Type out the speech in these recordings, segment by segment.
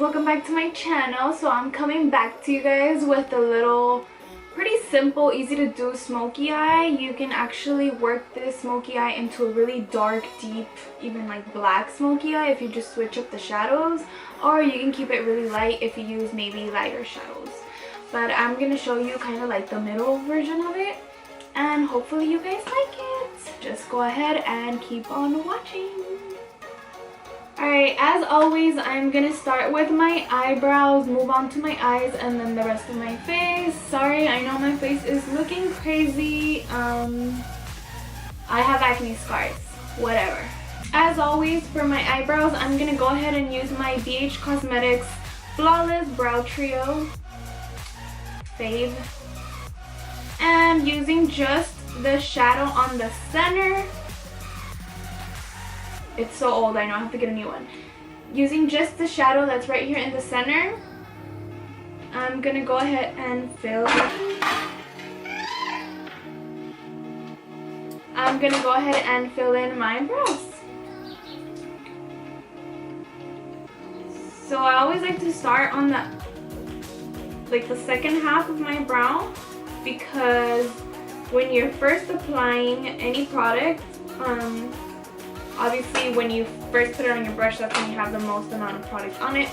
welcome back to my channel. So I'm coming back to you guys with a little pretty simple, easy to do smoky eye. You can actually work this smoky eye into a really dark, deep, even like black smoky eye if you just switch up the shadows, or you can keep it really light if you use maybe lighter shadows. But I'm gonna show you kind of like the middle version of it, and hopefully you guys like it. Just go ahead and keep on watching. Alright, as always, I'm gonna start with my eyebrows, move on to my eyes, and then the rest of my face. Sorry, I know my face is looking crazy. I have acne scars, whatever. As always, for my eyebrows, I'm gonna go ahead and use my BH Cosmetics Flawless Brow Trio fave. And using just the shadow on the center. It's so old, I know, I have to get a new one. Using just the shadow that's right here in the center, I'm gonna go ahead and fill in my brows. So I always like to start on the second half of my brow, because when you're first applying any product, obviously when you first put it on your brush, that's when you have the most amount of product on it.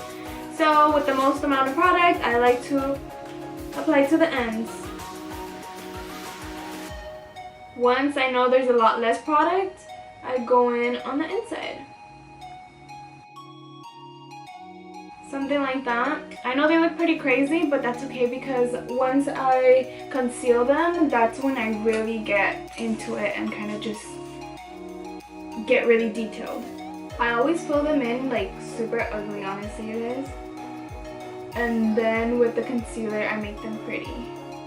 So with the most amount of product, I like to apply to the ends. Once I know there's a lot less product, I go in on the inside. Something like that. I know they look pretty crazy, but that's okay, because once I conceal them, that's when I really get into it and kind of just get really detailed. I always fill them in like super ugly, honestly, you guys. And then with the concealer, I make them pretty.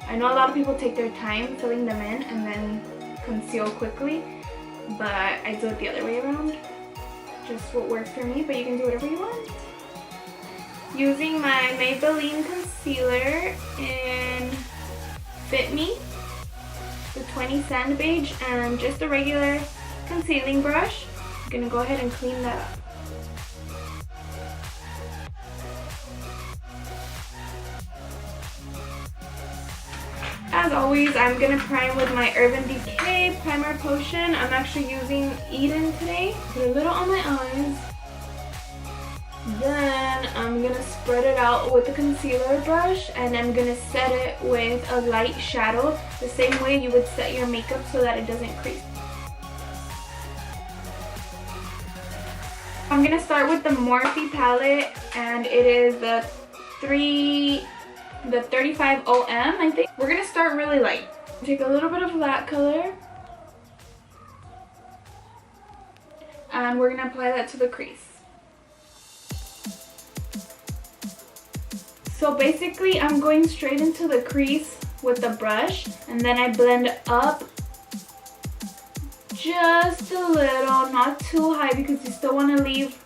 I know a lot of people take their time filling them in and then conceal quickly, but I do it the other way around. Just what works for me, but you can do whatever you want. Using my Maybelline concealer in Fit Me, the 20 Sand Beige, and just a regular concealing brush, I'm gonna go ahead and clean that up. As always, I'm gonna prime with my Urban Decay Primer Potion. I'm actually using Eden today. Put a little on my eyes. Then I'm gonna spread it out with the concealer brush, and I'm gonna set it with a light shadow, the same way you would set your makeup so that it doesn't crease. I'm gonna start with the Morphe palette, and it is the 35 OM, I think. We're gonna start really light. Take a little bit of that color, and we're gonna apply that to the crease. So basically, I'm going straight into the crease with the brush, and then I blend up just a little, not too high, because you still want to leave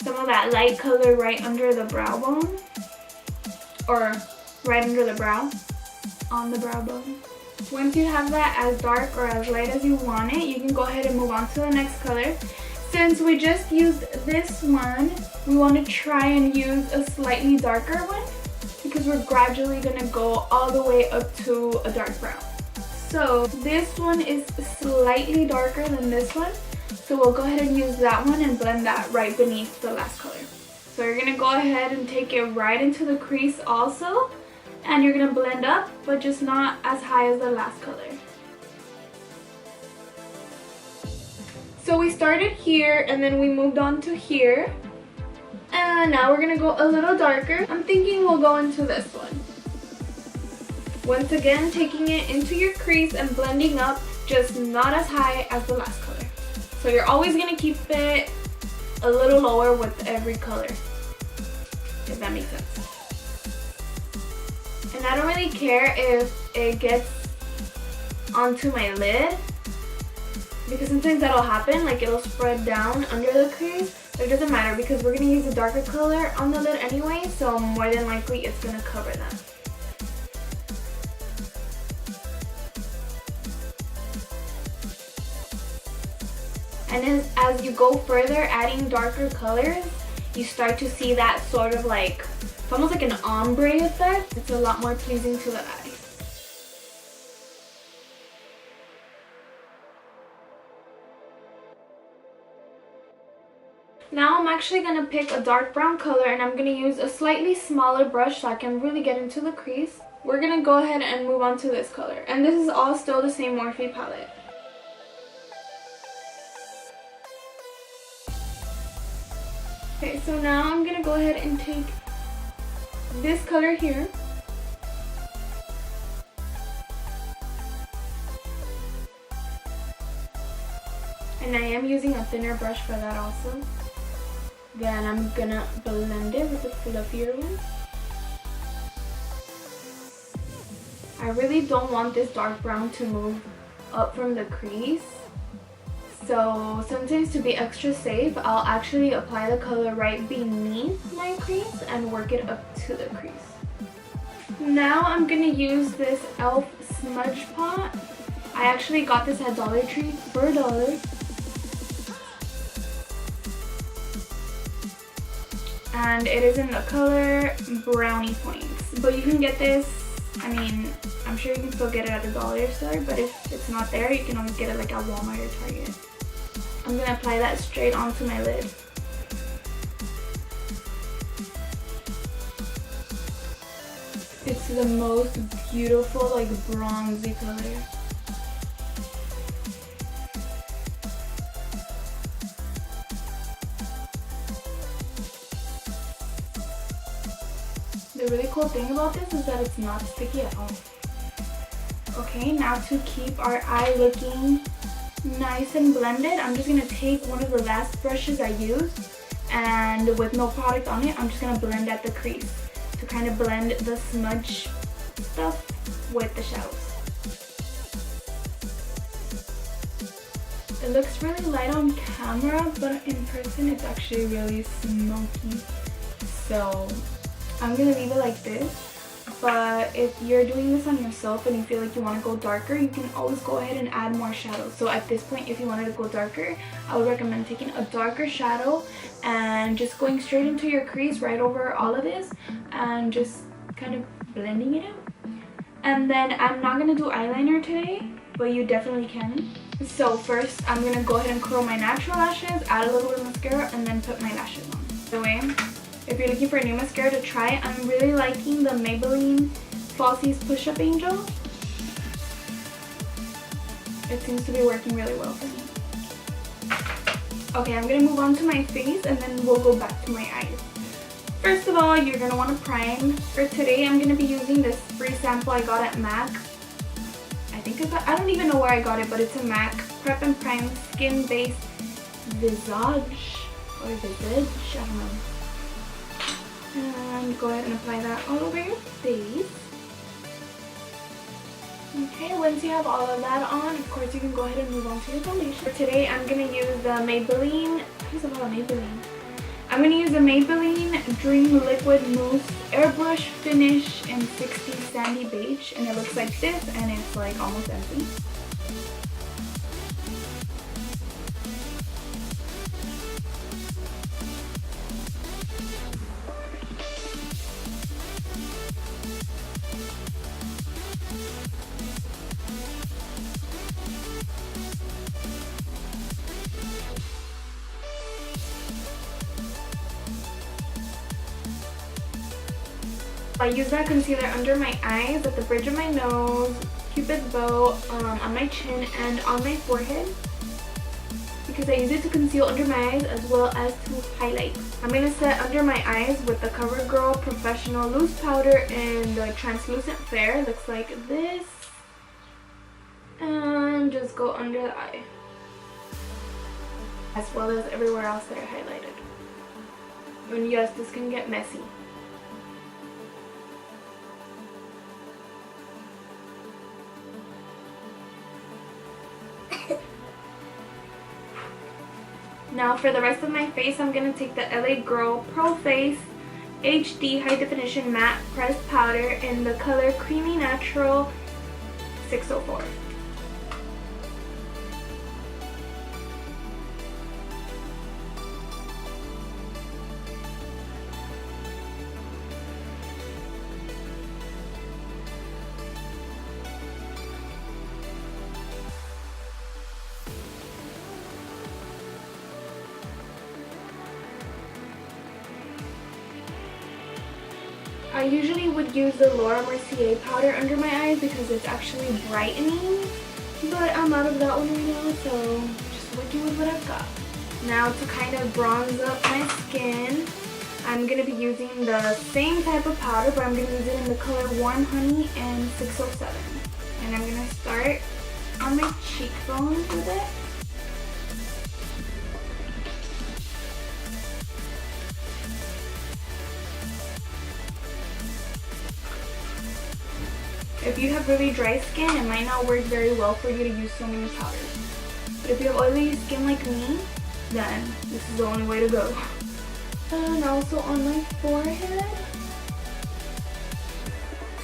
some of that light color right under the brow bone, or right under the brow, on the brow bone. Once you have that as dark or as light as you want it, you can go ahead and move on to the next color. Since we just used this one, we want to try and use a slightly darker one, because we're gradually going to go all the way up to a dark brown. So this one is slightly darker than this one, so we'll go ahead and use that one and blend that right beneath the last color. So you're going to go ahead and take it right into the crease also, and you're going to blend up, but just not as high as the last color. So we started here, and then we moved on to here, and now we're going to go a little darker. I'm thinking we'll go into this one. Once again, taking it into your crease and blending up, just not as high as the last color. So you're always going to keep it a little lower with every color, if that makes sense. And I don't really care if it gets onto my lid, because sometimes that'll happen, like it'll spread down under the crease. But it doesn't matter, because we're going to use a darker color on the lid anyway, so more than likely it's going to cover that. And as you go further adding darker colors, you start to see that sort of like, it's almost like an ombre effect. It's a lot more pleasing to the eye. Now I'm actually going to pick a dark brown color, and I'm going to use a slightly smaller brush so I can really get into the crease. We're going to go ahead and move on to this color. And this is all still the same Morphe palette. Okay, so now I'm going to go ahead and take this color here. And I am using a thinner brush for that also. Then I'm gonna blend it with a fluffier one. I really don't want this dark brown to move up from the crease. So sometimes, to be extra safe, I'll actually apply the color right beneath my crease and work it up to the crease. Now I'm gonna use this e.l.f. smudge pot. I actually got this at Dollar Tree for $1. And it is in the color Brownie Points. But you can get this, I mean, I'm sure you can still get it at the dollar store, but if it's not there, you can always get it like at Walmart or Target. I'm gonna apply that straight onto my lid. It's the most beautiful, like, bronzy color. The really cool thing about this is that it's not sticky at all. Okay, now to keep our eye looking nice and blended, I'm just going to take one of the last brushes I used, and with no product on it, I'm just going to blend at the crease to kind of blend the smudge stuff with the shadows. It looks really light on camera, but in person it's actually really smoky. So I'm gonna leave it like this, but if you're doing this on yourself and you feel like you want to go darker, you can always go ahead and add more shadows. So at this point, if you wanted to go darker, I would recommend taking a darker shadow and just going straight into your crease right over all of this and just kind of blending it out. And then I'm not gonna do eyeliner today, but you definitely can. So first, I'm gonna go ahead and curl my natural lashes, add a little bit of mascara, and then put my lashes on. By the way, if you're looking for a new mascara to try, I'm really liking the Maybelline Falsies Push-Up Angel. It seems to be working really well for me. Okay, I'm going to move on to my face, and then we'll go back to my eyes. First of all, you're going to want to prime. For today, I'm going to be using this free sample I got at MAC. I don't even know where I got it, but it's a MAC Prep and Prime Skin Based Visage, or Visage, I don't know. And go ahead and apply that all over your face. Okay, once you have all of that on, of course you can go ahead and move on to your foundation. For today, I'm going to use the Maybelline, I'm going to use the Maybelline Dream Liquid Mousse Airbrush Finish in 60 Sandy Beige, and it looks like this, and it's like almost empty. I use that concealer under my eyes, at the bridge of my nose, cupid's bow, on my chin, and on my forehead, because I use it to conceal under my eyes as well as to highlight. I'm going to set under my eyes with the CoverGirl Professional Loose Powder in the Translucent Fair. It looks like this. And just go under the eye, as well as everywhere else that I highlighted. And yes, this can get messy. Now for the rest of my face, I'm going to take the LA Girl Pro Face HD High Definition Matte Pressed Powder in the color Creamy Natural 604. I usually would use the Laura Mercier powder under my eyes because it's actually brightening, but I'm out of that one right now, so just working with what I've got. Now to kind of bronze up my skin, I'm going to be using the same type of powder, but I'm going to use it in the color Warm Honey and 607. And I'm going to start on my cheekbones with it. If you have really dry skin, it might not work very well for you to use so many powders. But if you have oily skin like me, then this is the only way to go. And also on my forehead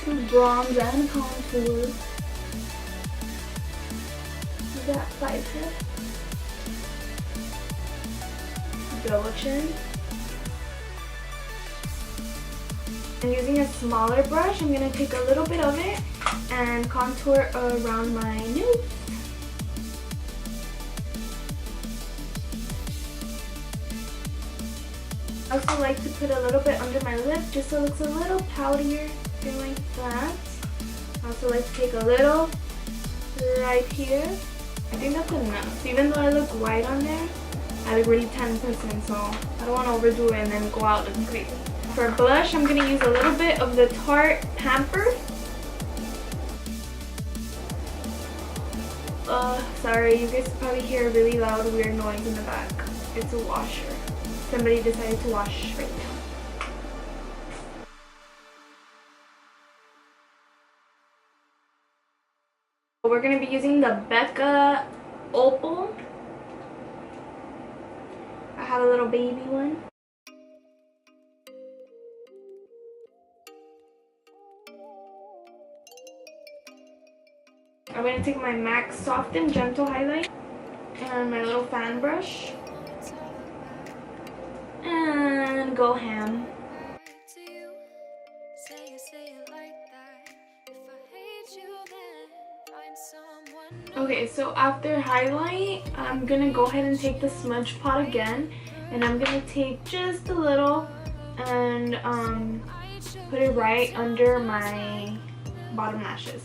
to bronze and contour that side head. Double chin. And using a smaller brush, I'm going to take a little bit of it and contour around my nose. I also like to put a little bit under my lip just so it looks a little poutier, something like that. I also like to take a little right here. I think that's enough. Even though I look white on there, I look really 10%, so I don't want to overdo it and then go out looking crazy. For blush, I'm going to use a little bit of the Tarte Pamper. Sorry, you guys probably hear a really loud, weird noise in the back. It's a washer. Somebody decided to wash right now. We're going to be using the Becca Opal. I have a little baby one. I'm going to take my MAC Soft and Gentle highlight and my little fan brush and go ham. Okay, so after highlight, I'm going to go ahead and take the smudge pot again, and I'm going to take just a little and put it right under my bottom lashes.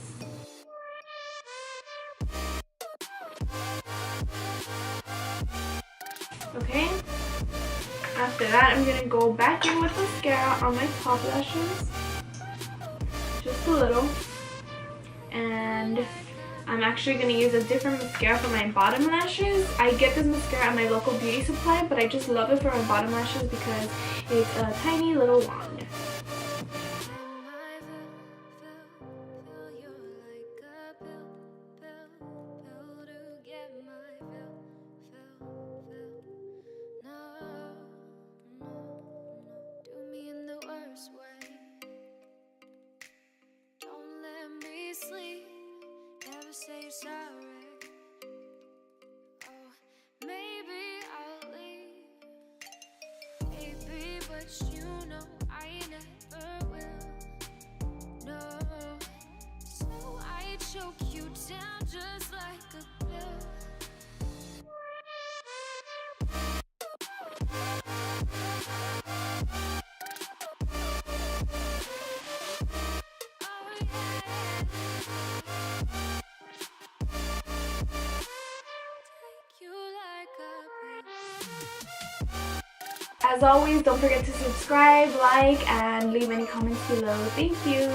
Okay, after that I'm going to go back in with mascara on my top lashes, just a little, and I'm actually going to use a different mascara for my bottom lashes. I get this mascara at my local beauty supply, but I just love it for my bottom lashes because it's a tiny little wand. Say sorry. Oh, maybe I'll leave, baby, but you know I never will. No, so I choke you down just like a pill. As always, don't forget to subscribe, like, and leave any comments below. Thank you.